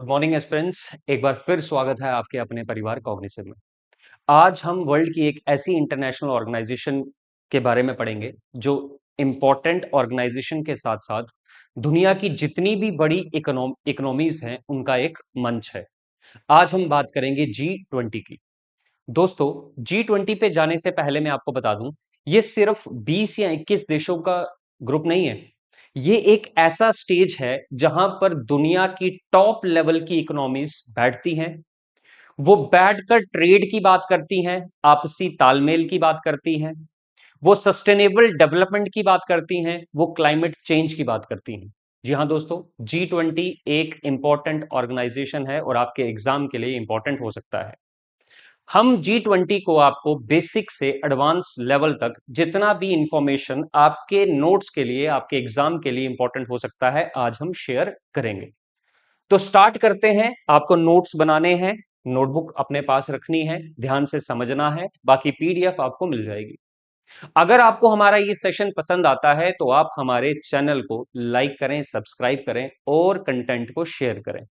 Good morning aspirants. एक बार फिर स्वागत है आपके अपने परिवार कॉग्निसिव में। आज हम वर्ल्ड की एक ऐसी इंटरनेशनल ऑर्गेनाइजेशन के बारे में पढ़ेंगे जो इंपॉर्टेंट ऑर्गेनाइजेशन के साथ साथ दुनिया की जितनी भी बड़ी इकोनॉमीज हैं उनका एक मंच है। आज हम बात करेंगे G20 की। दोस्तों, G20 पे जाने से पहले मैं आपको बता दूं, ये सिर्फ 20 या 21 देशों का ग्रुप नहीं है। ये एक ऐसा स्टेज है जहां पर दुनिया की टॉप लेवल की इकोनॉमीज बैठती हैं। वो बैठकर ट्रेड की बात करती हैं, आपसी तालमेल की बात करती हैं, वो सस्टेनेबल डेवलपमेंट की बात करती हैं, वो क्लाइमेट चेंज की बात करती हैं। जी हाँ दोस्तों, G20 एक इंपॉर्टेंट ऑर्गेनाइजेशन है और आपके एग्जाम के लिए इंपॉर्टेंट हो सकता है। हम G20 को आपको बेसिक से एडवांस लेवल तक जितना भी इंफॉर्मेशन आपके नोट्स के लिए, आपके एग्जाम के लिए इंपॉर्टेंट हो सकता है, आज हम शेयर करेंगे। तो स्टार्ट करते हैं। आपको नोट्स बनाने हैं, नोटबुक अपने पास रखनी है, ध्यान से समझना है, बाकी पीडीएफ आपको मिल जाएगी। अगर आपको हमारा ये सेशन पसंद आता है तो आप हमारे चैनल को लाइक करें, सब्सक्राइब करें और कंटेंट को शेयर करें।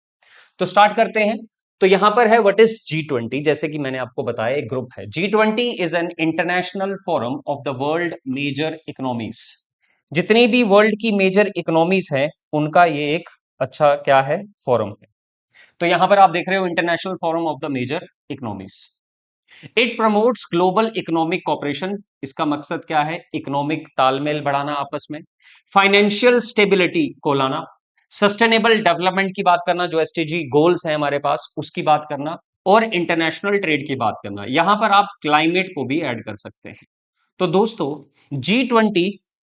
तो स्टार्ट करते हैं। तो यहां पर है व्हाट इज G20। जैसे कि मैंने आपको बताया, एक ग्रुप है। G20 is an international forum of the world major economies. जितनी भी वर्ल्ड की मेजर इकोनॉमीज है उनका ये एक अच्छा क्या है, फोरम है। तो यहां पर आप देख रहे हो international forum of the major economies. It promotes global economic cooperation. इसका मकसद क्या है? इकोनॉमिक तालमेल बढ़ाना आपस में, फाइनेंशियल स्टेबिलिटी को लाना, सस्टेनेबल डेवलपमेंट की बात करना, जो एसटीजी गोल्स हैं हमारे पास उसकी बात करना, और इंटरनेशनल ट्रेड की बात करना। यहां पर आप क्लाइमेट को भी ऐड कर सकते हैं। तो दोस्तों, G20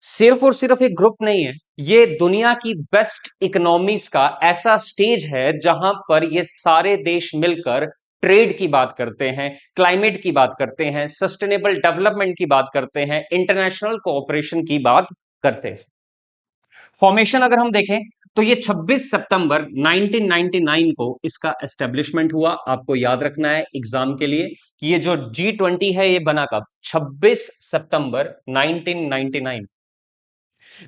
सिर्फ और सिर्फ एक ग्रुप नहीं है, ये दुनिया की बेस्ट इकोनॉमीज का ऐसा स्टेज है जहां पर ये सारे देश मिलकर ट्रेड की बात करते हैं, क्लाइमेट की बात करते हैं, सस्टेनेबल डेवलपमेंट की बात करते हैं, इंटरनेशनल कोऑपरेशन की बात करते हैं। फॉर्मेशन अगर हम देखें तो ये 26 सितंबर 1999 को इसका एस्टेब्लिशमेंट हुआ। आपको याद रखना है एग्जाम के लिए कि ये जो G20 है ये बना कब? 26 सितंबर 1999।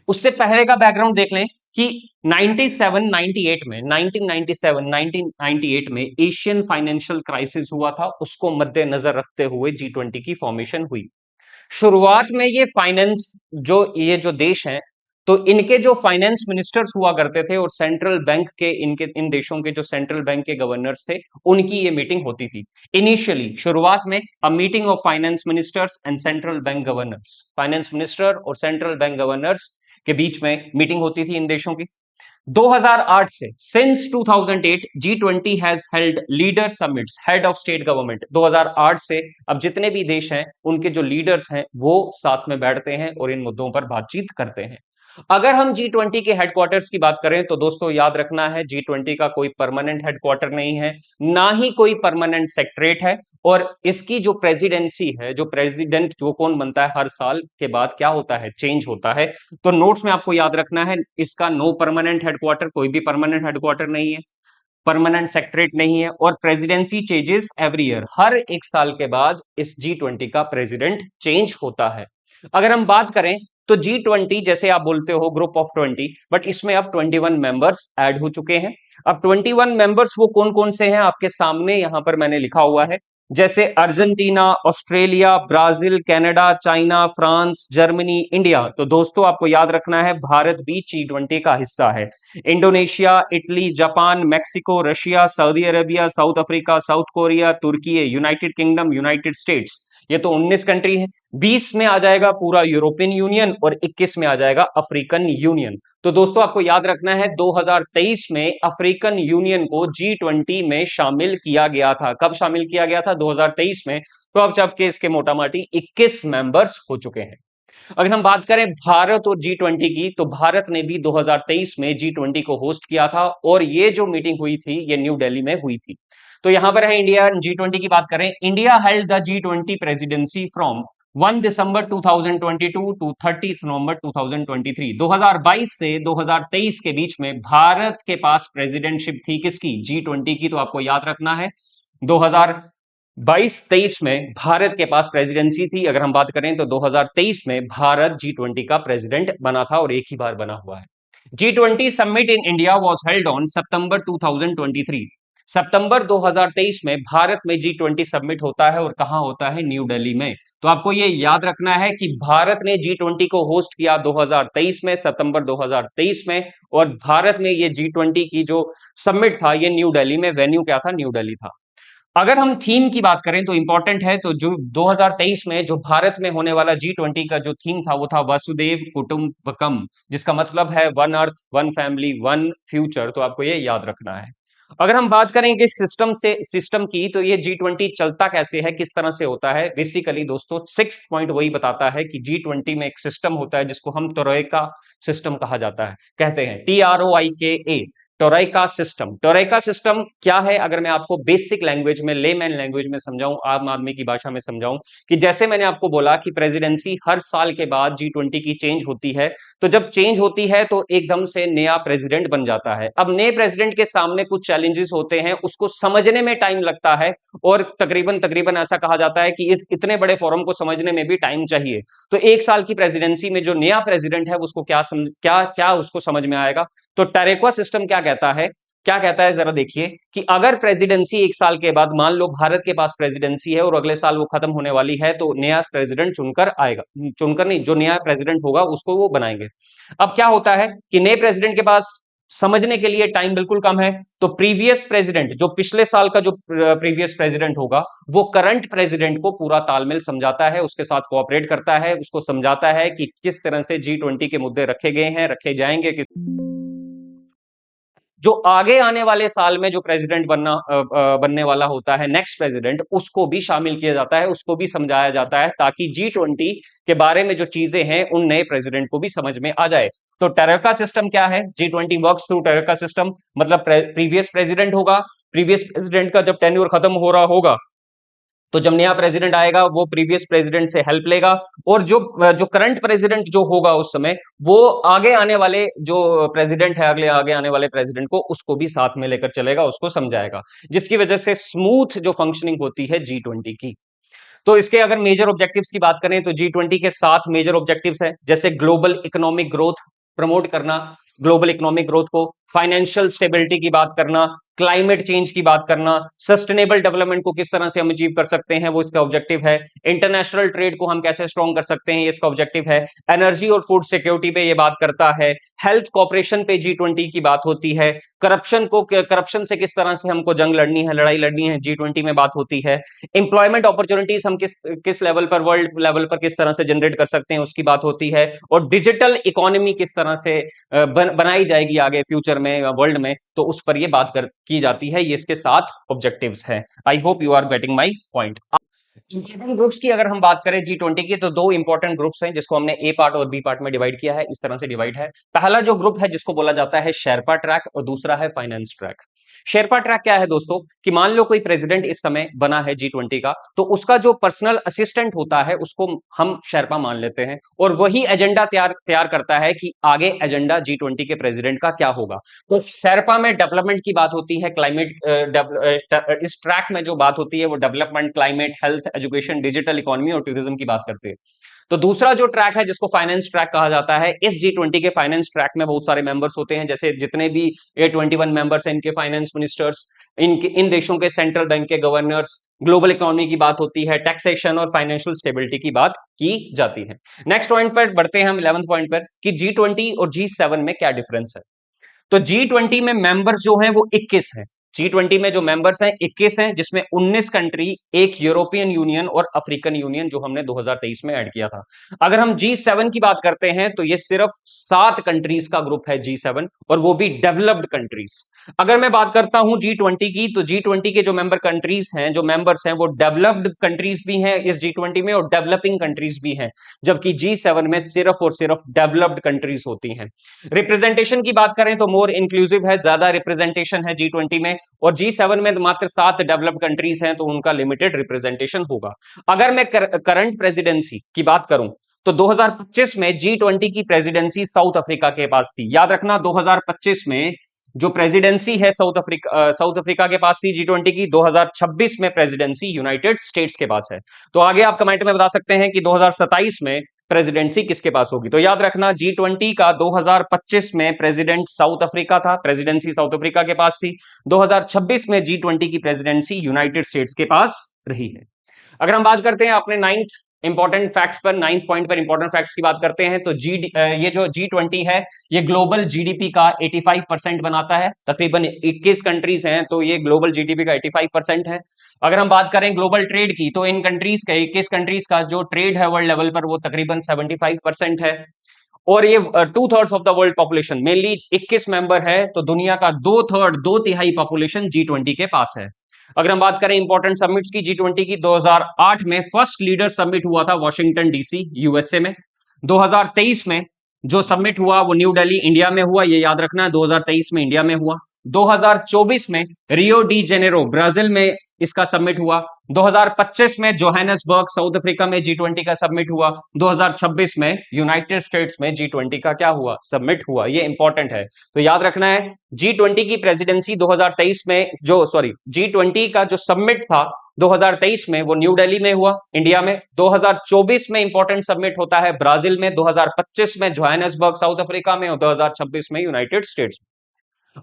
उससे पहले का बैकग्राउंड देख लें कि 1998 में एशियन फाइनेंशियल क्राइसिस हुआ था, उसको मद्देनजर रखते हुए G20 की फॉर्मेशन हुई। शुरुआत में ये जो देश हैं, तो इनके जो फाइनेंस मिनिस्टर्स हुआ करते थे और सेंट्रल बैंक के इन देशों के जो सेंट्रल बैंक के गवर्नर्स थे, उनकी ये मीटिंग होती थी। इनिशियली शुरुआत में a meeting of finance ministers and central bank governors, finance minister और सेंट्रल बैंक गवर्नर्स के बीच में मीटिंग होती थी इन देशों की। 2008 से, since 2008, G20 has held leader summits, head of state government. 2008 से अब जितने भी देश हैं उनके जो लीडर्स हैं वो साथ में बैठते हैं और इन मुद्दों पर बातचीत करते हैं। अगर हम G20 के हेडक्वार्टर्स की बात करें तो दोस्तों याद रखना है, G20 का कोई परमानेंट हेडक्वार्टर नहीं है, ना ही कोई परमानेंट सेक्रेटरीट है। और इसकी जो प्रेसिडेंसी है, जो प्रेसिडेंट जो कौन बनता है, हर साल के बाद क्या होता है, चेंज होता है। तो नोट्स में आपको याद रखना है, इसका नो परमानेंट हेडक्वार्टर, कोई भी परमानेंट हेडक्वार्टर नहीं है, परमानेंट सेक्रेटरीट नहीं है, और प्रेसिडेंसी चेंजेस एवरी ईयर। हर एक साल के बाद इस G20 का प्रेसिडेंट चेंज होता है। अगर हम बात करें तो G20 जैसे आप बोलते हो ग्रुप ऑफ 20, बट इसमें अब 21 मेंबर्स ऐड हो चुके हैं। अब 21 मेंबर्स वो कौन कौन से हैं आपके सामने यहां पर मैंने लिखा हुआ है, जैसे Argentina, Australia, Brazil, Canada, China, France, Germany, India. तो दोस्तों आपको याद रखना है, भारत भी G20 का हिस्सा है। Indonesia, Italy, Japan, Mexico, Russia, Saudi Arabia, South Africa, South Korea, तुर्की, यूनाइटेड किंगडम, यूनाइटेड स्टेट्स, ये तो 19 कंट्री है। 20 में आ जाएगा पूरा यूरोपियन यूनियन और 21 में आ जाएगा अफ्रीकन यूनियन। तो दोस्तों आपको याद रखना है, 2023 में अफ्रीकन यूनियन को G20 में शामिल किया गया था। कब शामिल किया गया था? 2023 में। तो अब जबकि इसके मोटामोटी 21 मेंबर्स हो चुके हैं। अगर हम बात करें भारत और G20 की, तो भारत ने भी 2023 में G20 को होस्ट किया था और ये जो मीटिंग हुई थी ये न्यू दिल्ली में हुई थी। तो यहां पर है इंडिया। G20 की बात करें, India held the G20 presidency from 1 December 2022 to 30 November 2023। 2022 से 2023 के बीच में भारत के पास प्रेसिडेंटशिप थी किसकी? G20 की। तो आपको याद रखना है 2022-23 में भारत के पास प्रेसिडेंसी थी। अगर हम बात करें तो 2023 में भारत G20 का प्रेसिडेंट बना था और एक ही बार बना हुआ है। G20 summit in India was held on सितंबर 2023। सितंबर 2023 में भारत में G20 समिट होता है और कहां होता है? न्यू दिल्ली में। तो आपको ये याद रखना है कि भारत ने G20 को होस्ट किया 2023 में, सितंबर 2023 में, और भारत में ये G20 की जो समिट था ये न्यू दिल्ली में, वेन्यू क्या था? न्यू दिल्ली था। अगर हम थीम की बात करें तो इंपॉर्टेंट है, तो जो 2023 में जो भारत में होने वाला G20 का जो थीम था वो था वसुदेव कुटुंबकम, जिसका मतलब है one earth, one family, one future. तो आपको ये याद रखना है। अगर हम बात करें कि सिस्टम की, तो ये G20 चलता कैसे है, किस तरह से होता है? बेसिकली दोस्तों, 6 पॉइंट वही बताता है कि G20 में एक सिस्टम होता है जिसको हम ट्रोइका सिस्टम कहा जाता है, कहते हैं TROIKA, टोरेका सिस्टम क्या है? अगर मैं आपको बेसिक लैंग्वेज में, लेमैन लैंग्वेज में समझाऊं, आम आदमी की भाषा में समझाऊं, कि जैसे मैंने आपको बोला कि प्रेसिडेंसी हर साल के बाद G20 की चेंज होती है, तो जब चेंज होती है तो एकदम से नया प्रेसिडेंट बन जाता है। अब नए प्रेसिडेंट के सामने कुछ चैलेंजेस होते हैं, उसको समझने में टाइम लगता है, और तकरीबन तकरीबन ऐसा कहा जाता है कि इतने बड़े फॉर्म को समझने में भी टाइम चाहिए। तो एक साल की प्रेसिडेंसी में जो नया प्रेसिडेंट है उसको क्या उसको समझ में आएगा? तो टेरेक्वा सिस्टम क्या कहता है, जरा देखिए कि अगर प्रेसिडेंसी एक साल के बाद, मान लो भारत के पास प्रेसिडेंसी है और अगले साल वो खत्म होने वाली है, तो नया प्रेसिडेंट चुनकर आएगा, चुनकर नहीं, जो नया प्रेसिडेंट होगा उसको वो बनाएंगे। अब क्या होता है कि नए प्रेसिडेंट के पास समझने के लिए टाइम बिल्कुल कम है, तो प्रीवियस प्रेसिडेंट, जो पिछले साल का जो प्रीवियस प्रेसिडेंट होगा, वो करंट प्रेसिडेंट को पूरा तालमेल समझाता है, उसके साथ कोऑपरेट करता है, उसको समझाता है कि किस तरह से G20 के मुद्दे रखे गए हैं, रखे जाएंगे, किस जो आगे आने वाले साल में जो प्रेसिडेंट बनने वाला होता है, नेक्स्ट प्रेसिडेंट, उसको भी शामिल किया जाता है, उसको भी समझाया जाता है, ताकि G20 के बारे में जो चीजें हैं उन नए प्रेसिडेंट को भी समझ में आ जाए। तो टेरेका सिस्टम क्या है? G20 वर्क्स थ्रू टेरेका सिस्टम, मतलब प्रीवियस प्रेसिडेंट होगा, प्रीवियस प्रेसिडेंट का जब टेन्योर खत्म हो रहा होगा, तो जब नया प्रेसिडेंट आएगा वो प्रीवियस प्रेसिडेंट से हेल्प लेगा, और जो जो करंट प्रेसिडेंट जो होगा उस समय, वो आगे आने वाले जो प्रेसिडेंट है, अगले आगे आने वाले प्रेसिडेंट को, उसको भी साथ में लेकर चलेगा, उसको समझाएगा, जिसकी वजह से स्मूथ जो फंक्शनिंग होती है G20 की। तो इसके अगर मेजर ऑब्जेक्टिव्स की बात करें तो G20 के 7 मेजर ऑब्जेक्टिव्स हैं, जैसे ग्लोबल इकोनॉमिक ग्रोथ प्रमोट करना, ग्लोबल इकोनॉमिक ग्रोथ को, फाइनेंशियल स्टेबिलिटी की बात करना, क्लाइमेट चेंज की बात करना, सस्टेनेबल डेवलपमेंट को किस तरह से हम अचीव कर सकते हैं, वो इसका ऑब्जेक्टिव है, इंटरनेशनल ट्रेड को हम कैसे स्ट्रॉन्ग कर सकते हैं, ये इसका ऑब्जेक्टिव है, एनर्जी और फूड सिक्योरिटी पे ये बात करता है, हेल्थ कॉपरेशन पे G20 की बात होती है, करप्शन से किस तरह से हमको जंग लड़नी है, लड़ाई लड़नी है, G20 में बात होती है, एम्प्लॉयमेंट अपॉर्चुनिटीज हम किस किस लेवल पर, वर्ल्ड लेवल पर किस तरह से जनरेट कर सकते हैं, उसकी बात होती है, और डिजिटल इकोनॉमी किस तरह से बनाई जाएगी आगे फ्यूचर में वर्ल्ड में, तो उस पर ये की जाती है। ये इसके 7 ऑब्जेक्टिव्स हैं। I hope you are getting my point. Important groups की अगर हम बात करें G20 की, तो 2 इंपॉर्टेंट ग्रुप्स हैं जिसको हमने ए पार्ट और बी पार्ट में डिवाइड किया है, इस तरह से डिवाइड है। पहला जो ग्रुप है जिसको बोला जाता है शेरपा ट्रैक, और दूसरा है फाइनेंस ट्रैक। शेरपा ट्रैक क्या है दोस्तों, कि मान लो कोई प्रेसिडेंट इस समय बना है G20 का, तो उसका जो पर्सनल असिस्टेंट होता है उसको हम शेरपा मान लेते हैं, और वही एजेंडा तैयार तैयार करता है कि आगे एजेंडा G20 के प्रेसिडेंट का क्या होगा। तो शेरपा में डेवलपमेंट की बात होती है, इस ट्रैक में जो बात होती है वो development, climate, health, education, digital economy और टूरिज्म की बात करते हैं। तो दूसरा जो ट्रैक है जिसको फाइनेंस ट्रैक कहा जाता है, इस G20 के फाइनेंस ट्रैक में बहुत सारे मेंबर्स होते हैं, जैसे जितने भी A21 मेंबर्स हैं, इनके फाइनेंस मिनिस्टर्स, इन देशों के सेंट्रल बैंक के गवर्नर्स, ग्लोबल इकोनॉमी की बात होती है, टैक्सेशन और फाइनेंशियल स्टेबिलिटी की बात की जाती है। नेक्स्ट पॉइंट पर बढ़ते हैं हम, 11th पॉइंट पर, कि G20 और G7 में क्या डिफरेंस है। तो G20 में मेंबर्स जो हैं वो 21 हैं। G20 में जो मेंबर्स हैं 21 हैं, जिसमें 19 कंट्री, एक यूरोपियन यूनियन और अफ्रीकन यूनियन जो हमने 2023 में ऐड किया था। अगर हम G7 की बात करते हैं तो ये सिर्फ 7 कंट्रीज का ग्रुप है G7, और वो भी डेवलप्ड कंट्रीज। अगर मैं बात करता हूं G20 की, तो G20 के जो मेंबर कंट्रीज हैं, जो मेंबर्स हैं, वो डेवलप्ड कंट्रीज भी हैं इस G20 में, और डेवलपिंग कंट्रीज भी हैं, जबकि G7 में सिर्फ और सिर्फ डेवलप्ड कंट्रीज होती हैं। रिप्रेजेंटेशन की बात करें तो मोर इंक्लूसिव है, ज्यादा रिप्रेजेंटेशन है G20 में, और G7 में मात्र 7 डेवलप्ड कंट्रीज हैं, तो उनका लिमिटेड रिप्रेजेंटेशन होगा। अगर मैं करंट प्रेसिडेंसी की बात करूं तो 2025 में G20 की प्रेसिडेंसी साउथ अफ्रीका के पास थी। याद रखना, 2025 में जो प्रेसिडेंसी है साउथ अफ्रीका के पास थी G20 की, 2026 में प्रेसिडेंसी यूनाइटेड स्टेट्स के पास है। तो आगे आप कमेंट में बता सकते हैं कि 2027 में प्रेसिडेंसी किसके पास होगी? तो याद रखना G20 का 2025 में प्रेसिडेंट साउथ अफ्रीका था, प्रेसिडेंसी साउथ अफ्रीका के पास थी। 2026 में G20 की प्रेसिडेंसी यूनाइटेड स्टेट्स के पास रही है। अगर हम बात करते हैं अपने नाइन्थ इंपॉर्टेंट फैक्ट्स पर, नाइन्थ पॉइंट पर इंपॉर्टेंट फैक्ट्स की बात करते हैं, तो ये जो G20 है ये ग्लोबल जीडीपी का 85% बनाता है। तकरीबन 21 कंट्रीज हैं तो ये ग्लोबल जीडीपी का 85% है। अगर हम बात करें ग्लोबल ट्रेड की, तो इन कंट्रीज का 21 कंट्रीज का जो ट्रेड है वर्ल्ड लेवल पर वो तकरीबन 75% है। और ये 2/3 of the world population, mainly 21 member है तो दुनिया का 2/3, 2/3 पॉपुलेशन G20 के पास है। अगर हम बात करें इंपॉर्टेंट समिट्स की G20 की, 2008 में फर्स्ट लीडर समिट हुआ था वॉशिंगटन डीसी यूएसए में। 2023 में जो समिट हुआ वो न्यू दिल्ली इंडिया में हुआ, ये याद रखना है, 2023 में इंडिया में हुआ। 2024 में रियो डी जेनेरो ब्राजील में इसका समिट हुआ। 2025 में जोहानिसबर्ग साउथ अफ्रीका में G20 का समिट हुआ। 2026 में यूनाइटेड स्टेट्स में G20 का क्या हुआ? समिट हुआ। ये इंपॉर्टेंट है तो याद रखना है। G20 की प्रेसिडेंसी 2023 में G20 का जो समिट था 2023 में वो न्यू दिल्ली में हुआ इंडिया में। 2024 में इंपॉर्टेंट समिट होता है ब्राजील में, 2025 में जोहानिसबर्ग साउथ अफ्रीका में और 2026 में यूनाइटेड स्टेट्स में।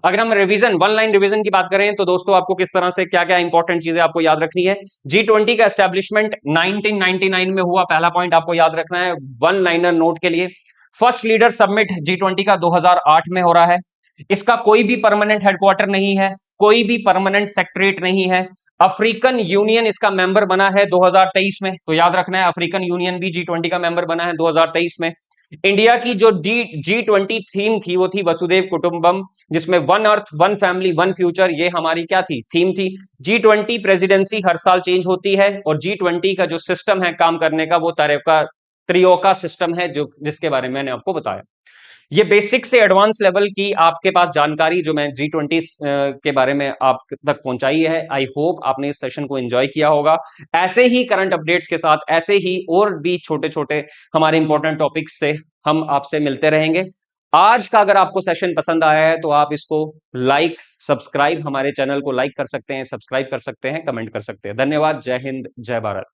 अगर हम रिवीजन, वन लाइन रिवीजन की बात करें तो दोस्तों आपको किस तरह से क्या क्या इंपॉर्टेंट चीजें आपको याद रखनी है। G20 का एस्टेब्लिशमेंट 1999 में हुआ, पहला पॉइंट आपको याद रखना है वन लाइनर नोट के लिए। फर्स्ट लीडर समिट G20 का 2008 में हो रहा है। इसका कोई भी परमानेंट हेडक्वार्टर नहीं है, कोई भी परमानेंट सेक्रेटरीट नहीं है। अफ्रीकन यूनियन इसका मेंबर बना है 2023 में, तो याद रखना है अफ्रीकन यूनियन भी G20 का मेंबर बना है 2023 में। इंडिया की जो G20 थीम थी वो थी वसुधैव कुटुंबम, जिसमें one earth, one family, one future, ये हमारी क्या थी? थीम थी। G20 प्रेसिडेंसी हर साल चेंज होती है और G20 का जो सिस्टम है काम करने का वो त्रियोका सिस्टम है, जो जिसके बारे में मैंने आपको बताया। ये बेसिक से एडवांस लेवल की आपके पास जानकारी जो मैं G20 के बारे में आप तक पहुंचाई है, आई होप आपने इस सेशन को एंजॉय किया होगा। ऐसे ही करंट अपडेट्स के साथ, ऐसे ही और भी छोटे छोटे हमारे इंपॉर्टेंट टॉपिक्स से हम आपसे मिलते रहेंगे। आज का अगर आपको सेशन पसंद आया है तो आप इसको लाइक, सब्सक्राइब, हमारे चैनल को लाइक कर सकते हैं, सब्सक्राइब कर सकते हैं, कमेंट कर सकते हैं। धन्यवाद। जय हिंद, जय भारत।